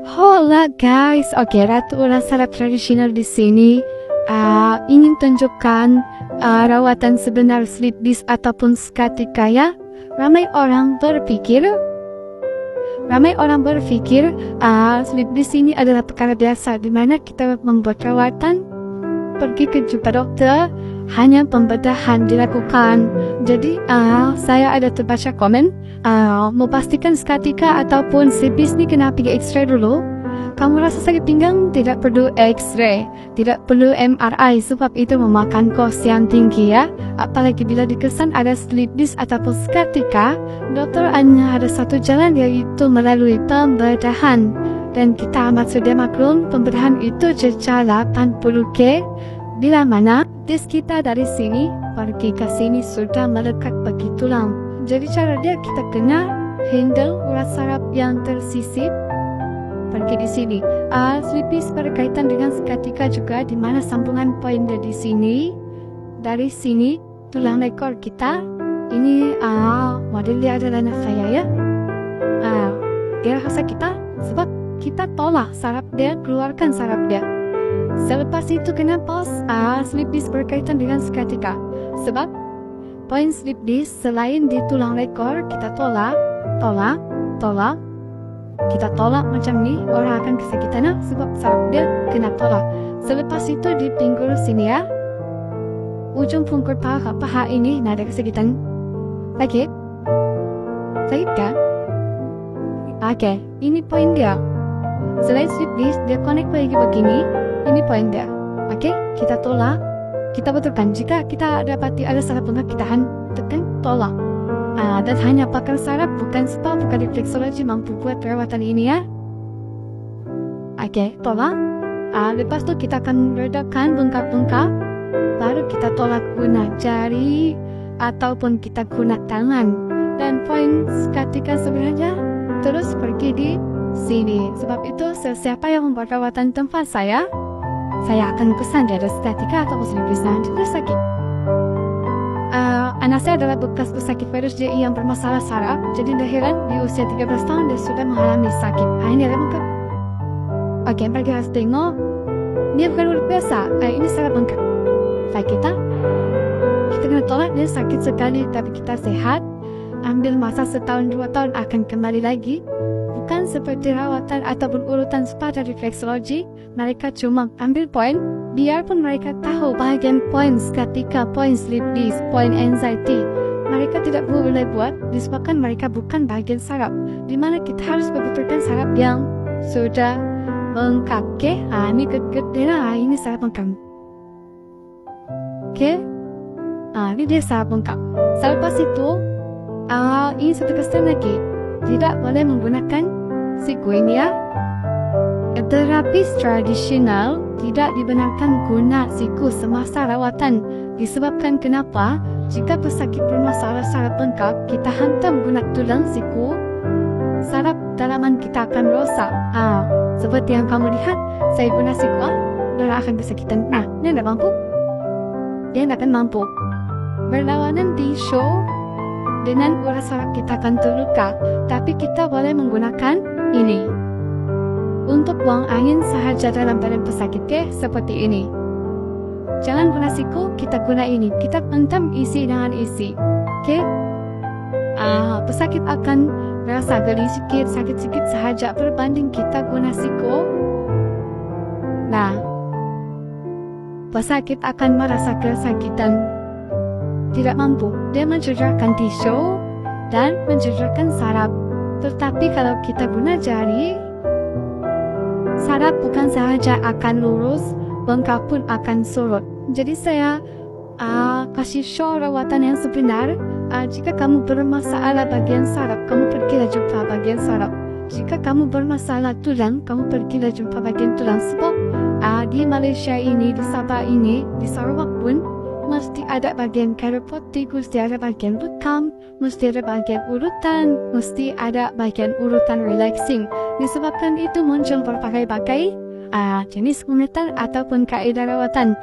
Hola guys, oke Ratu ulas sarap tradisional di sini ingin tunjukkan rawatan sebenar sleep disc ataupun seketika ya. Ramai orang berpikir sleep disc ini adalah perkara biasa di mana kita membuat rawatan, pergi ke jumpa dokter, hanya pembedahan dilakukan. Jadi saya ada terbaca komen mau pastikan seketika ataupun sleep disc ni kena pergi x-ray dulu. Kamu rasa sakit pinggang, tidak perlu x-ray, tidak perlu MRI sebab itu memakan kos yang tinggi ya. Apalagi bila dikesan ada sleep disc ataupun seketika, doktor hanya ada satu jalan yaitu melalui pembedahan. Dan kita amat sudah maklum pembedahan itu jejak 80K. Bila mana disc kita dari sini pergi ke sini sudah melekat bagi tulang. Jadi cara dia kita kena handle urat saraf yang tersisip pergi di sini. Sleep disc berkaitan dengan seketika juga di mana sambungan poin dari sini, tulang ekor kita. Ini model dia adalah anak saya ya. Dia rasa kita sebab kita tolak saraf dia, keluarkan saraf dia. Selepas itu kenapa sleep disc berkaitan dengan seketika? Sebab poin sleep disc selain di tulang ekor kita tolak, kita tolak macam ni, orang akan kesakitan sebab saraf dia kena tolak. Selepas itu di pinggul sini ya, ujung pungkur paha ini ada kesakitan. Sakit kan? Oke, ini poin dia. Selain sleep disc dia connect lagi begini, ini poin dia. Oke, kita tolak, kita betulkan. Jika kita dapati ada saraf bengkak, kita tekan tolak. Dan hanya pakai saraf, bukan spa, bukan refleksologi mampu buat perawatan ini ya. Oke, tolak. Lepas tu kita akan redakan bengkak-bengkak. Baru kita tolak guna jari ataupun kita guna tangan. Dan poin seketika sebenarnya terus pergi di sini. Sebab itu siapa yang membuat rawatan tempat saya akan pesan dia ada seketika atau muslim pesan tidak sakit. Anak saya adalah bekas pesakit virus JI yang bermasalah saraf. Jadi tidak heran di usia 13 tahun dia sudah mengalami sakit. Ini ada bengkak. Oke, mereka harus tengok. Dia bukan urat biasa. Ini saraf bengkak. Kita kena tolak, dia sakit sekali tapi kita sehat. Ambil masa setahun 2 tahun akan kembali lagi. Bukan seperti rawatan ataupun urutan spa dan refleksologi. Mereka cuma ambil poin. Biarpun mereka tahu bahagian poin seketika, poin sleep disc, poin anxiety, mereka tidak boleh buat disebabkan mereka bukan bahagian saraf. Di mana kita harus membetulkan saraf yang sudah bengkak. Ini gede lah, ini saraf bengkak. Ini dia saraf bengkak. Selepas itu, ini satu kesan lagi. Tidak boleh menggunakan siku ini ya. Terapis tradisional tidak dibenarkan guna siku semasa rawatan. Disebabkan kenapa? Jika pesakit bermasalah saraf bengkak, kita hantam guna tulang siku, saraf dalaman kita akan rosak. Seperti yang kamu lihat, saya guna siku, dia akan kesakitan. Dia tidak mampu. Dia tidak akan mampu. Berlawanan di show dengan urat saraf kita akan terluka. Tapi kita boleh menggunakan ini. Untuk buang angin sahaja dalam badan pesakit seperti ini. Jangan guna siku, kita guna ini. Kita hentam isi dengan isi. Pesakit akan rasa geli sikit, sakit sikit sahaja berbanding kita guna siku. Pesakit akan merasa kesakitan. Tidak mampu. Dia mencederahkan tisu dan mencederahkan saraf. Tetapi kalau kita guna jari, saraf bukan sahaja akan lurus, bengkak pun akan surut. Jadi saya kasih show rawatan yang sebenar. Jika kamu bermasalah bagian saraf, kamu pergilah jumpa bagian saraf. Jika kamu bermasalah tulang, kamu pergilah jumpa bagian tulang. Sebab di Malaysia ini, di Sabah ini, di Sarawak pun mesti ada bagian chiropractic, mesti ada bagian bootcamp, mesti ada bagian urutan, mesti ada bagian urutan relaxing. Disebabkan itu muncul berbagai-bagai jenis pengurutan ataupun kaedah rawatan.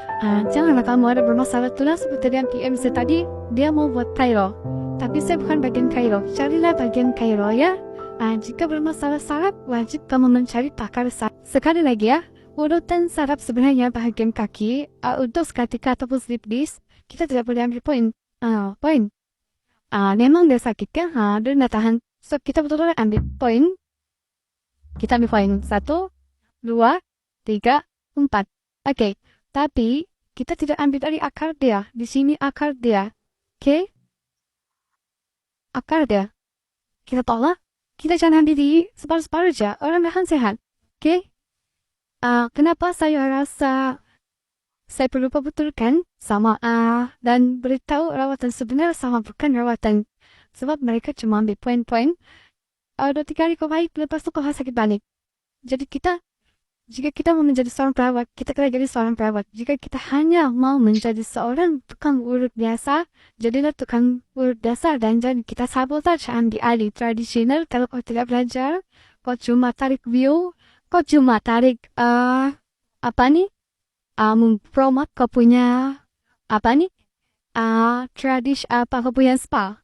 Janganlah kamu ada bermasalah tulang seperti yang PMC tadi, dia mau buat chiro. Tapi saya bukan bagian chiro, carilah bagian chiro ya. Jika bermasalah saraf, wajib kamu mencari pakar saraf. Sekali lagi ya, urutan saraf sebenarnya bahagian kaki. Untuk sciatica ataupun slip disc, kita tidak boleh ambil poin. Memang dia sakit kan? Dia nak tahan. So, kita betul-betul ambil poin. Kita ambil poin 1, 2, 3, 4. Oke, tapi kita tidak ambil dari akar dia. Di sini akar dia. Oke? Akar dia. Kita tolak. Kita jangan ambil di separuh-separuh aja. Orang tahan sehat. Oke? Kenapa saya rasa saya perlu betulkan sama dan beritahu rawatan sebenarnya sama bukan rawatan. Sebab mereka cuma ambil poin-poin. 2-3 hari kau baik, lepas tu kau sakit balik. Jadi jika kita mau menjadi seorang perawat, kita kena jadi seorang perawat. Jika kita hanya mau menjadi seorang tukang urut biasa, jadilah tukang urut biasa dan jadi kita sabotage ambil alih tradisional. Kalau kau tidak belajar, kau cuma tarik view, kau cuma tarik mempromote kau punya kau punya spa.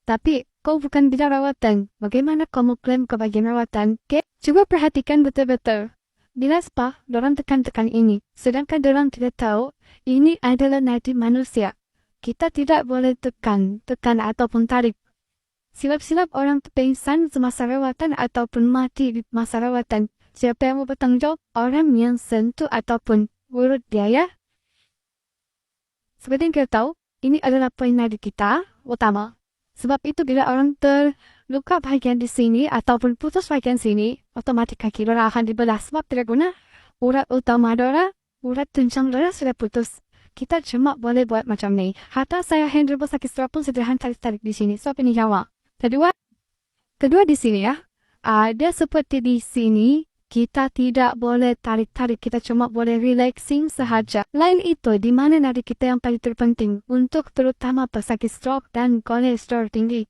Tapi kau bukan bidang rawatan. Bagaimana kau mau klaim kau bagian rawatan? Okay? Coba perhatikan betul-betul. Bila spa, dorang tekan-tekan ini. Sedangkan dorang tidak tahu, ini adalah nadi manusia. Kita tidak boleh tekan ataupun tarik. Silap-silap orang terpingsan semasa rawatan ataupun mati di masa rawatan. Siapa yang mau bertanggung jawab? Orang yang sentuh ataupun urut dia ya. Seperti yang kita tahu, ini adalah poin nadi kita utama. Sebab itu bila orang terluka bahagian di sini ataupun putus bahagian sini, otomatis kaki dorang akan dibelah sebab tidak guna. Urat utama dorang, urat tunjang dorang sudah putus. Kita cuma boleh buat macam ni. Hatta saya handle sakit stroke pun sederhana tarik-tarik di sini. Sebab ini Jawa. Kedua di sini ya. Dia seperti di sini. Kita tidak boleh tarik-tarik, kita cuma boleh relaxing sahaja. Lain itu, di mana nadi kita yang paling terpenting untuk terutama pesakit stroke dan kolesterol tinggi.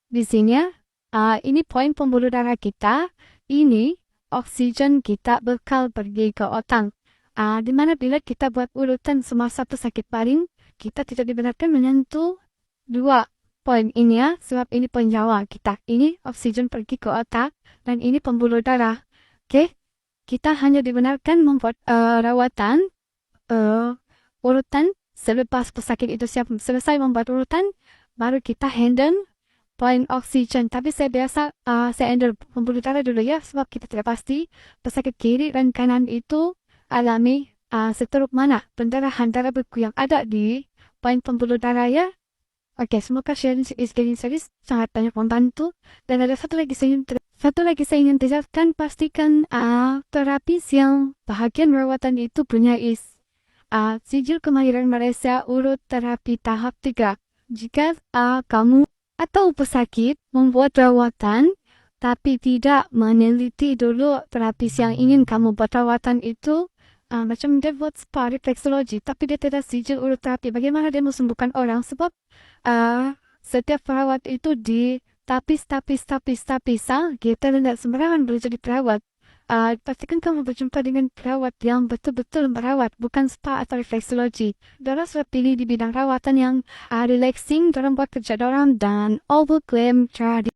Di sini ya, ini poin pembuluh darah kita. Ini oksigen kita bekal pergi ke otak. Di mana bila kita buat urutan semasa pesakit baring, kita tidak dibenarkan menyentuh 2 poin ini ya, sebab ini poin Jawa kita. Ini oksigen pergi ke otak dan ini pembuluh darah. Oke, kita hanya dibenarkan membuat rawatan urutan selepas pesakit itu selesai membuat urutan, baru kita handle poin oksigen. Tapi saya handle pembuluh darah dulu ya, sebab kita tidak pasti pesakit kiri dan kanan itu alami stroke mana, pendarahan darah beku yang ada di poin pembuluh darah ya. Oke, semoga sharing is getting serious sangat banyak membantu. Dan ada satu lagi saya ingin tegaskan, pastikan terapis yang bahagian rawatan itu punya sijil kemahiran Malaysia urut terapi tahap 3. Jika kamu atau pesakit membuat rawatan tapi tidak meneliti dulu terapis yang ingin kamu buat rawatan itu, macam dia buat spa refleksologi tapi dia tidak sijil urut terapi, bagaimana dia mau sembuhkan orang? Sebab setiap perawat itu di tapis. Kita tidak sembarangan boleh jadi perawat. Pastikan kamu berjumpa dengan perawat yang betul-betul merawat, bukan spa atau refleksologi. Dorang sudah pilih di bidang rawatan yang relaxing, dorang buat kerja dorang dan overclaim tradisi.